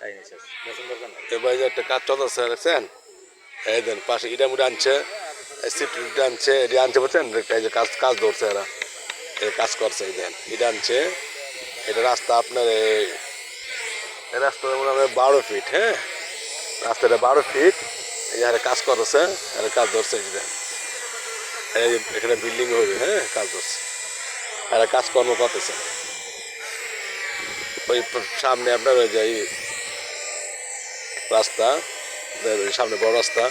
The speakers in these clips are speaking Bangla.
এই ভাই যে একটা কাজ চলতেছে দেখছেন, এই দেন পাশে ইটা মুড়ে আনছে, সিট আনছে, এটি আনছে বুঝছেন, এই যে কাজ কাজ ধরছে এরা, এই কাজ করছে, এই দেন এটা আনছে, এটা রাস্তা আপনার এই রাস্তাটা মনে হয় 12 ফিট, হ্যাঁ রাস্তাটা 12 ফিট, এই যে কাজ করতেছে, এরা কাজ ধরছে, এই দেন এই এখানে বিল্ডিং হবে, হ্যাঁ কাজ ধরছে, এরা কাজকর্ম করতেছে। ওই সামনে আপনার ওই যে রাস্তা, সামনে বড় রাস্তা,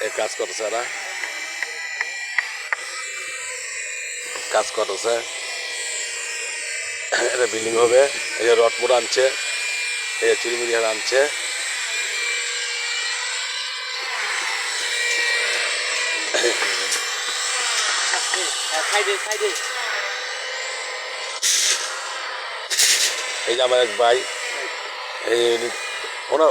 এই কাজ করতেছে, এরা কাজ করতেছে, এটা বিল্ডিং হবে, এই যে রড মোড় আনছে, এই যে চিড়িমিড়ি আনছে, এই যে আমার এক ভাই, এই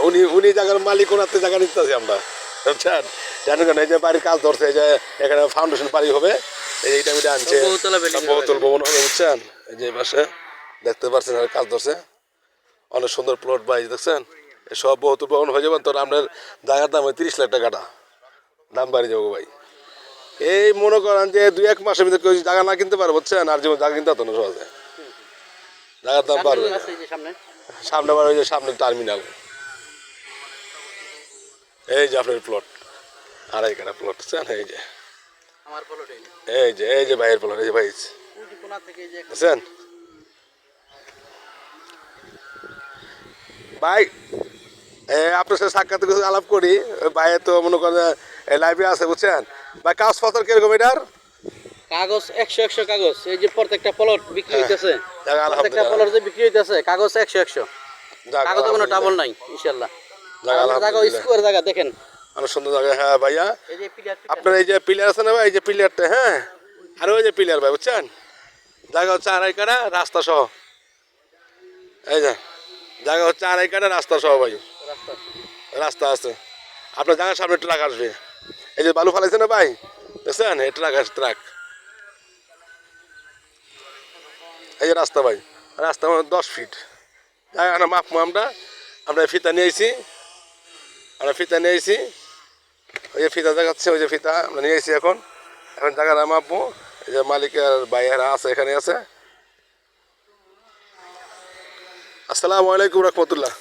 উনি উনি জায়গার মালিক, ওনার থেকে জায়গা নিতে আছি আমরা, বুঝছেন জানেন কেন, এই যে বাড়ির কাজ ধরছে, এই যে এখানে ফাউন্ডেশন বাড়ি হবে, এই যে এটা মিটা আনছে, বহুতল ভবন হবে, বুঝছেন এই যে পাশে দেখতে পাচ্ছেন কাজ ধরছে, অনেক সুন্দর প্লট ভাই দেখছেন, সব বহুতল ভবন হয়ে যাবেন, তো আপনার জায়গার দাম হয় 30 লাখ টাকাটা, দাম বাড়ি যাবো ভাই। এই মনে করেন যে 2-1 মাসের ভিতরে কেউ জায়গা না কিনতে পারে, বুঝছেন, আর যেমন জায়গা কিনতে হতো না সহজে, জায়গার দাম পারবে সামনে বার, ওই যে সামনে টার্মিনাল, এই যে আপনার প্লট, 2.5 কাঠা প্লট, বুঝছেন এই যে এই যে ভাইয়ের প্লট, এই যে ভাই বুঝছেন ভাই, আপনার সাথে সাক্ষাৎ কিছু আলাপ করি, ভাই তো মনে করেন লাইভে আছে, বুঝছেন ভাই, কাগজপত্র কিরকম এটার? কাগজ 100 কাগজ, এই যে প্রত্যেকটা প্লট বিক্রি হইতেছে, প্রত্যেকটা প্লট যে বিক্রি হইতেছে, কাগজ 100 কাগজে কোনো ট্রাবল নাই ইনশাআল্লাহ। জায়গা স্কোয়ার জায়গা দেখেন, অনেক সুন্দর জায়গা, হ্যাঁ ভাইয়া আপনার এই যে পিলার আছে না ভাই, এই যে পিলারটা, হ্যাঁ আর ওই যে পিলার ভাই, বুঝছেন জায়গা হচ্ছে 2.5 কাঠা রাস্তা সহ, এই যে জায়গা হচ্ছে 2.5 কাঠা রাস্তা সহ ভাই, রাস্তা আছে, আপনার জায়গার সামনে ট্রাক আসবে, এই যে বালু ফালাইছে না ভাই দেখছেন, এই ট্রাক আসে, ট্রাক, এই যে রাস্তা ভাই, রাস্তা 10 ফিট, জায়গা মাপবো আমরা, আমরা ফিতা নিয়ে আইছি, আমরা ফিতা নিয়ে আইছি, ওই যে ফিতা দেখাচ্ছে, ওই যে ফিতা আমরা নিয়ে আইছি, এখন এখন জায়গাটা মাপবো, এই যে মালিকের ভাইয়েরা আছে, এখানে আছে। আসসালামু আলাইকুম রহমতুল্লাহ।